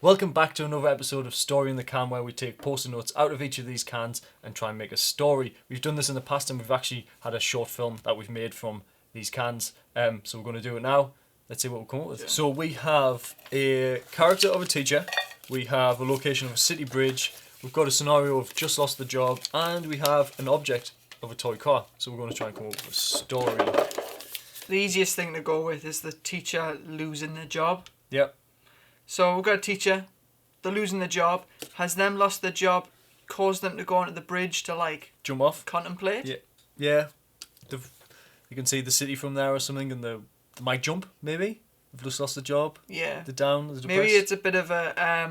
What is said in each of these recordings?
Welcome back to another episode of Story in the Can, where we take post-it notes out of each of these cans and try and make a story. We've done this in the past and we've actually had a short film that we've made from these cans. So we're going to do it now. Let's see what we'll come up with. Yeah. So we have a character of a teacher, we have a location of a city bridge, we've got a scenario of just lost the job, and we have an object of a toy car. So we're going to try and come up with a story. The easiest thing to go with is the teacher losing the job. Yep. So we've got a teacher, they're losing the job. Has them lost their job caused them to go onto the bridge to jump off? Contemplate? Yeah. You can see the city from there or something, and they might jump, maybe. They've just lost the job. Yeah. They're down, they're depressed. Maybe it's a bit of a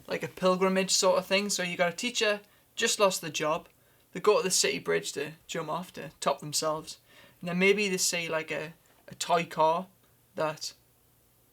like a pilgrimage sort of thing. So you got a teacher, just lost the job. They go to the city bridge to jump off, to top themselves. And then maybe they see a toy car that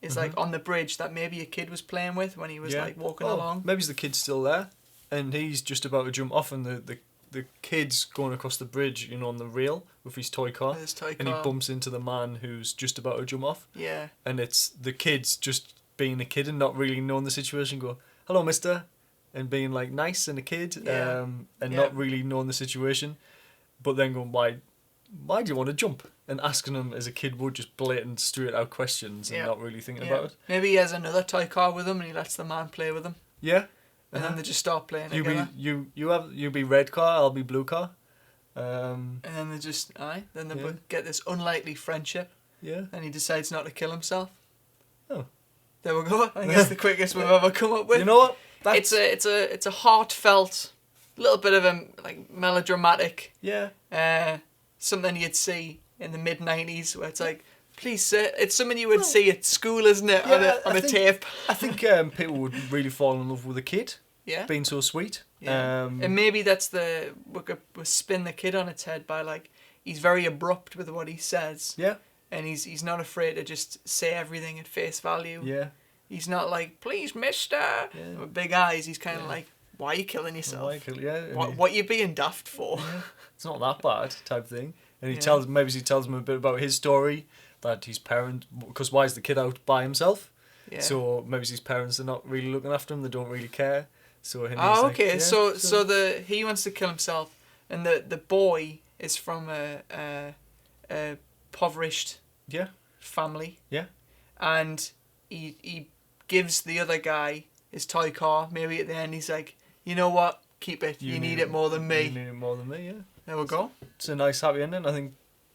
is on the bridge that maybe a kid was playing with when he was walking along. Maybe the kid's still there and he's just about to jump off, and the kid's going across the bridge, on the rail with his toy car. And he bumps into the man who's just about to jump off. Yeah. And it's the kid's just being a kid and not really knowing the situation, go, "Hello, mister," and being nice and a kid, not really knowing the situation, but then going, why do you want to jump? And asking him as a kid would, just blatant, straight out questions and not really thinking about it. Maybe he has another toy car with him and he lets the man play with him. Yeah. And then they just start playing together. You be red car, I'll be blue car. And then they get this unlikely friendship. Yeah. And he decides not to kill himself. Oh. There we go. I think that's the quickest we've ever come up with. You know what? It's a heartfelt, little bit of a melodramatic. Yeah. Something you'd see in the mid-90s where it's please sir, it's something you would see at school, isn't it? Yeah, on a tape. I think people would really fall in love with a kid. Yeah. Being so sweet. Yeah. And maybe that's we'll spin the kid on its head by he's very abrupt with what he says. Yeah. And he's not afraid to just say everything at face value. Yeah. He's not please mister. Yeah. With big eyes, he's kind of why are you killing yourself? What you being daft for? Yeah. It's not that bad type thing. And he tells him a bit about his story, that his parent, because why is the kid out by himself? Yeah. So maybe his parents are not really looking after him, they don't really care. So he wants to kill himself, and the boy is from a impoverished family. Yeah. And he gives the other guy his toy car. Maybe at the end he's like, you know what? Keep it. You need it more than me. You need it more than me, yeah. There we go. It's a nice happy ending. I think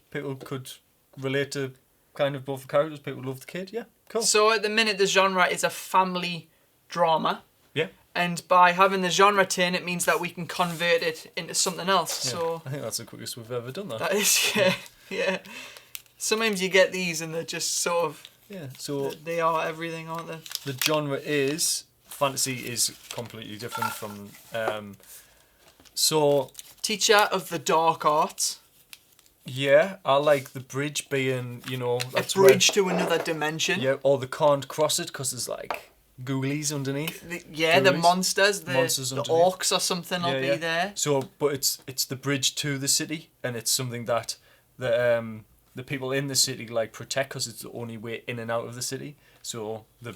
people could relate to kind of both the characters. People love the kid. Yeah, cool. So at the minute the genre is a family drama. Yeah. And by having the genre turn, it means that we can convert it into something else. Yeah. So I think that's the quickest we've ever done that. That is, yeah. Sometimes you get these and they're just sort of... Yeah, so... They are everything, aren't they? The genre is... Fantasy is completely different from... Teacher of the dark arts. Yeah, I like the bridge being, that's a bridge to another dimension. Yeah, or they can't cross it because there's ghoulies underneath. The monsters, the orcs or something will be there. So, but it's the bridge to the city, and it's something that the people in the city protect because it's the only way in and out of the city. So the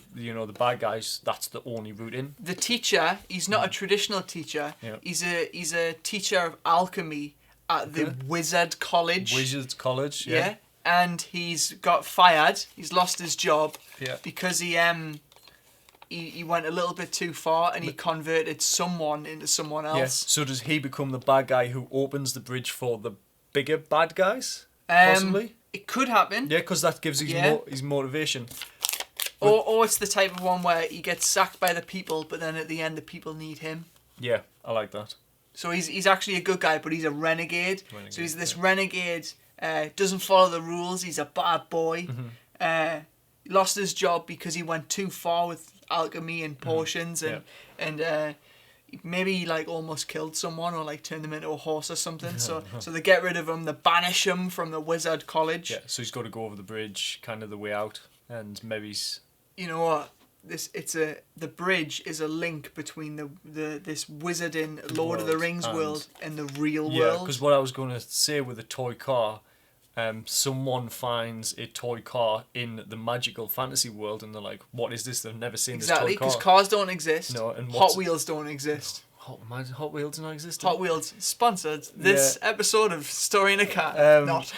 bad guys, that's the only route in. The teacher, he's not a traditional teacher. Yeah. He's a teacher of alchemy at the Wizard College. Wizard's College, yeah. And he's got fired. He's lost his job because he went a little bit too far and he converted someone into someone else. Yes. So does he become the bad guy who opens the bridge for the bigger bad guys? Possibly. It could happen. Yeah, because that gives his motivation. Or it's the type of one where he gets sacked by the people, but then at the end the people need him. Yeah, I like that. So he's actually a good guy, but he's a renegade. So he's this renegade, doesn't follow the rules, he's a bad boy. Mm-hmm. Lost his job because he went too far with alchemy and potions, and maybe he almost killed someone or turned them into a horse or something. So they get rid of him, they banish him from the Wizard College. Yeah, so he's got to go over the bridge, kind of the way out, and maybe he's... You know what? The bridge is a link between this wizard in Lord of the Rings world and the real world. Yeah, because what I was going to say with the toy car, someone finds a toy car in the magical fantasy world, and they're like, "What is this? They've never seen this toy car." Exactly, because cars don't exist. No, and Hot Wheels don't exist. Hot Wheels do not exist. Hot Wheels sponsored this episode of Story in a Car. Not.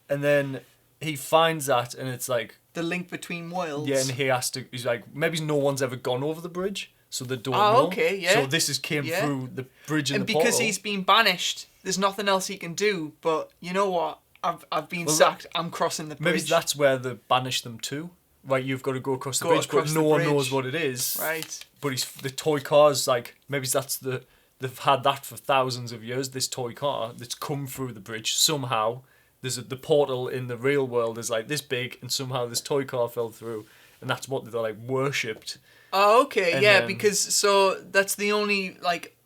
And then he finds that, and it's like the link between worlds. Yeah, and he has to. He's like, maybe no one's ever gone over the bridge, so they don't know. Oh, okay, yeah. So this came through the bridge and the portal. And because he's been banished, there's nothing else he can do. But you know what? I've been sacked. I'm crossing the bridge. Maybe that's where they banish them to. Right, you've got to go across the bridge, but no one knows what it is. Right. But the toy car's like, maybe that's they've had that for thousands of years. This toy car that's come through the bridge somehow. The portal in the real world is like this big, and somehow this toy car fell through, and that's what they're like worshipped. Oh, okay, and yeah, because so that's the only like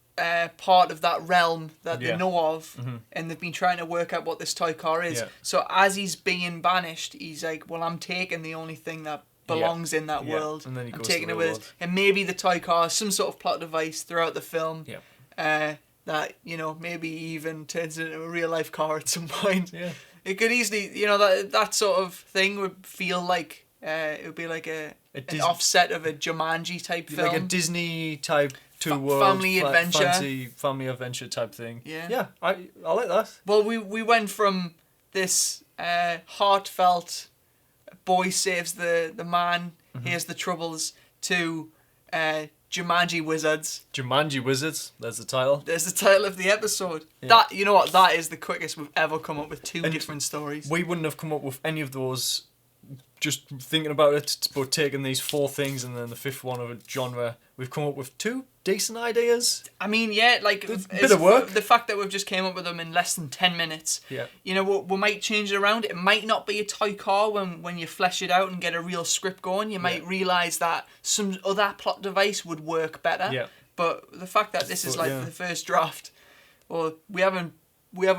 part of that realm that they know of, and they've been trying to work out what this toy car is. Yeah. So as he's being banished, he's like, "Well, I'm taking the only thing that belongs in that world. And then I'm taking it with us." And maybe the toy car is some sort of plot device throughout the film. Yeah. That maybe even turns into a real life car at some point. Yeah. It could easily, that sort of thing would feel like it would be like an offset of a Jumanji type film, like a Disney type. Family adventure, family adventure type thing. Yeah, I like that. Well, we went from this heartfelt boy saves the man, here's the troubles, to Jumanji Wizards. Jumanji Wizards. There's the title. There's the title of the episode. Yeah. That that is the quickest we've ever come up with two different stories. We wouldn't have come up with any of those just thinking about it, but taking these four things and then the fifth one of a genre, we've come up with two decent ideas. I mean, yeah, like a bit of work. The fact that we've just came up with them in less than 10 minutes. Yeah. We might change it around. It might not be a toy car when you flesh it out and get a real script going. You might realise that some other plot device would work better. Yeah. But the fact that this is like the first draft, or we haven't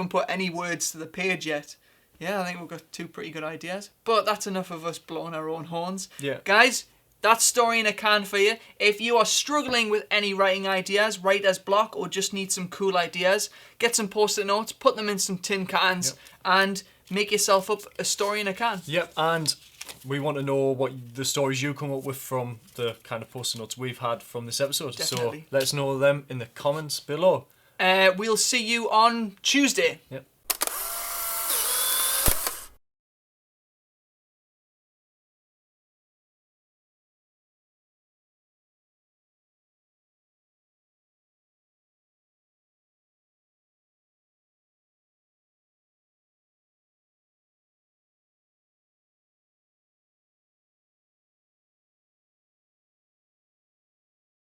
put any words to the page yet. Yeah, I think we've got two pretty good ideas. But that's enough of us blowing our own horns. Yeah. Guys, that's Story in a Can for you. If you are struggling with any writing ideas, writer's block, or just need some cool ideas, get some post-it notes, put them in some tin cans, and make yourself up a story in a can. Yep, and we want to know what the stories you come up with from the kind of post-it notes we've had from this episode. Definitely. So let us know them in the comments below. We'll see you on Tuesday. Yep.